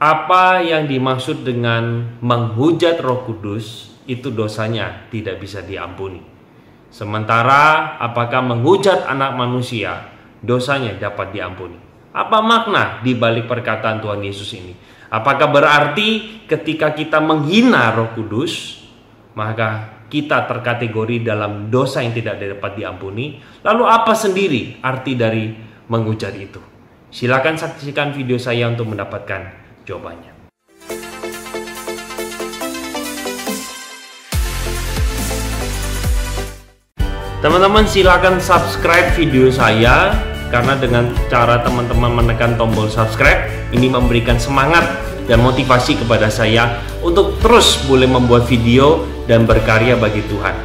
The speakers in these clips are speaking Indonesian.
Apa yang dimaksud dengan menghujat Roh Kudus itu dosanya tidak bisa diampuni. Sementara apakah menghujat anak manusia dosanya dapat diampuni. Apa makna di balik perkataan Tuhan Yesus ini? Apakah berarti ketika kita menghina Roh Kudus maka kita terkategori dalam dosa yang tidak dapat diampuni? Lalu apa sendiri arti dari menghujat itu? Silakan saksikan video saya untuk mendapatkan jawabannya. Teman-teman silakan subscribe video saya, karena dengan cara teman-teman menekan tombol subscribe ini memberikan semangat dan motivasi kepada saya untuk terus boleh membuat video dan berkarya bagi Tuhan.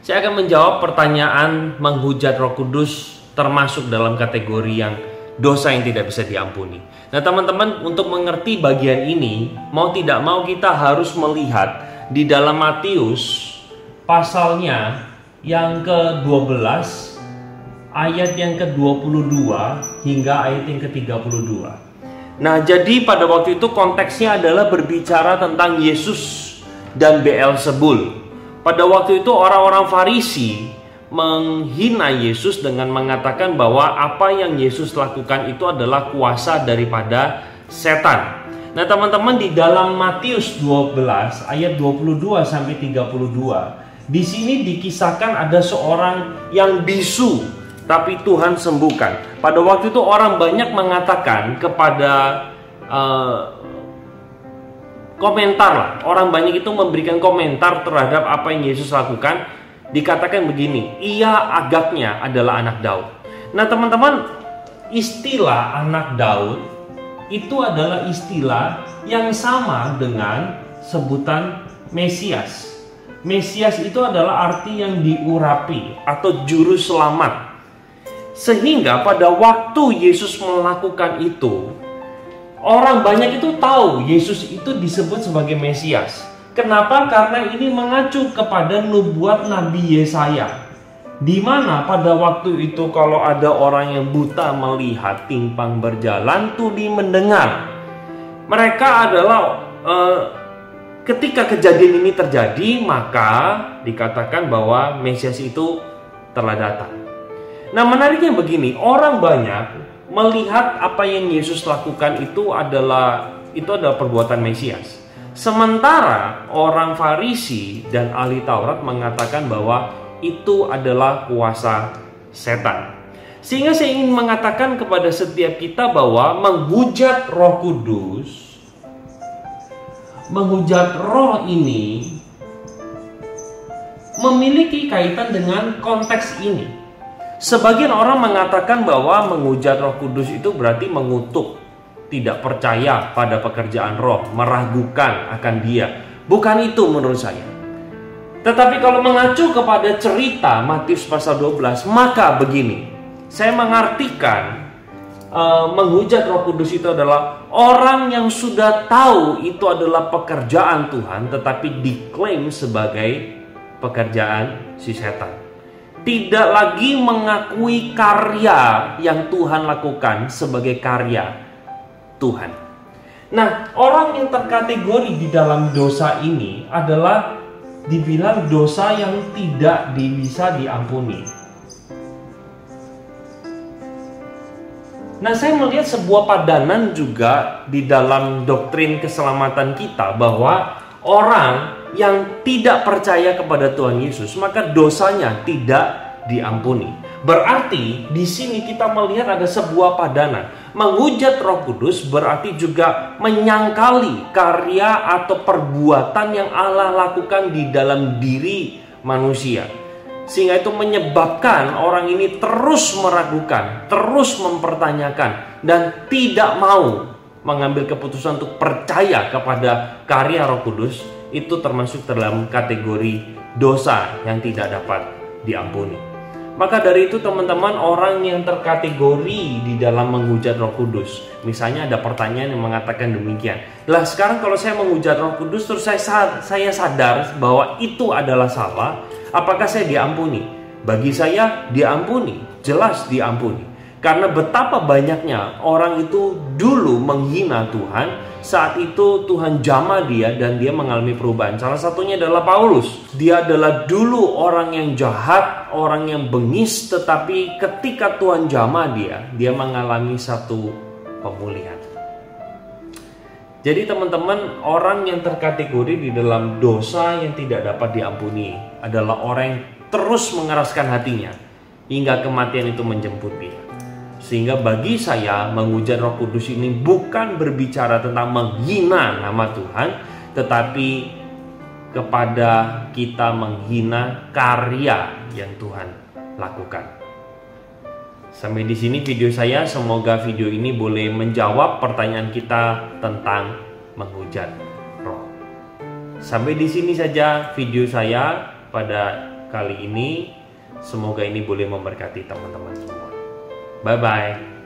Saya akan menjawab pertanyaan menghujat Roh Kudus termasuk dalam kategori yang dosa yang tidak bisa diampuni. Nah teman-teman, untuk mengerti bagian ini, mau tidak mau kita harus melihat di dalam Matius pasalnya yang ke-12 ayat yang ke-22 hingga ayat yang ke-32. Nah jadi pada waktu itu konteksnya adalah berbicara tentang Yesus dan Beelzebul. Pada waktu itu orang-orang Farisi menghina Yesus dengan mengatakan bahwa apa yang Yesus lakukan itu adalah kuasa daripada setan. Nah teman-teman, di dalam Matius 12 ayat 22 sampai 32, di sini dikisahkan ada seorang yang bisu tapi Tuhan sembuhkan. Pada waktu itu orang banyak mengatakan kepada komentar lah. Orang banyak itu memberikan komentar terhadap apa yang Yesus lakukan. Dikatakan begini, ia agaknya adalah anak Daud. Nah teman-teman, istilah anak Daud itu adalah istilah yang sama dengan sebutan Mesias. Mesias itu adalah arti yang diurapi atau juru selamat. Sehingga pada waktu Yesus melakukan itu, orang banyak itu tahu Yesus itu disebut sebagai Mesias. Kenapa? Karena ini mengacu kepada nubuat Nabi Yesaya, di mana pada waktu itu kalau ada orang yang buta melihat, timpang berjalan, tuli mendengar. Mereka adalah ketika kejadian ini terjadi, maka dikatakan bahwa Mesias itu telah datang. Nah menariknya begini, orang banyak melihat apa yang Yesus lakukan itu adalah perbuatan Mesias. Sementara orang Farisi dan ahli Taurat mengatakan bahwa itu adalah kuasa setan. Sehingga saya ingin mengatakan kepada setiap kita bahwa menghujat Roh Kudus, menghujat roh ini memiliki kaitan dengan konteks ini. Sebagian orang mengatakan bahwa menghujat Roh Kudus itu berarti mengutuk, tidak percaya pada pekerjaan roh, meragukan akan dia. Bukan itu menurut saya. Tetapi kalau mengacu kepada cerita Matius pasal 12, maka begini. Saya mengartikan menghujat Roh Kudus itu adalah orang yang sudah tahu itu adalah pekerjaan Tuhan, tetapi diklaim sebagai pekerjaan si setan. Tidak lagi mengakui karya yang Tuhan lakukan sebagai karya Tuhan. Nah, orang yang terkategori di dalam dosa ini adalah dibilang dosa yang tidak bisa diampuni. Nah, saya melihat sebuah padanan juga di dalam doktrin keselamatan kita bahwa orang yang tidak percaya kepada Tuhan Yesus, maka dosanya tidak diampuni. Berarti di sini kita melihat ada sebuah padanan. Menghujat Roh Kudus berarti juga menyangkali karya atau perbuatan yang Allah lakukan di dalam diri manusia. Sehingga itu menyebabkan orang ini terus meragukan, terus mempertanyakan, dan tidak mau mengambil keputusan untuk percaya kepada karya Roh Kudus. Itu termasuk dalam kategori dosa yang tidak dapat diampuni. Maka dari itu teman-teman, orang yang terkategori di dalam menghujat Roh Kudus, misalnya ada pertanyaan yang mengatakan demikian, lah sekarang kalau saya menghujat Roh Kudus terus saya sadar bahwa itu adalah salah, apakah saya diampuni? Bagi saya diampuni, jelas diampuni. Karena betapa banyaknya orang itu dulu menghina Tuhan, saat itu Tuhan jamah dia dan dia mengalami perubahan. Salah satunya adalah Paulus. Dia adalah dulu orang yang jahat, orang yang bengis, tetapi ketika Tuhan jamah dia mengalami satu pemulihan. Jadi teman-teman, orang yang terkategori di dalam dosa yang tidak dapat diampuni adalah orang yang terus mengeraskan hatinya hingga kematian itu menjemput dia. Sehingga bagi saya, menghujat Roh Kudus ini bukan berbicara tentang menghina nama Tuhan, tetapi kepada kita menghina karya yang Tuhan lakukan. Sampai di sini video saya. Semoga video ini boleh menjawab pertanyaan kita tentang menghujat roh. Sampai di sini saja video saya pada kali ini. Semoga ini boleh memberkati teman-teman semua. Bye-bye.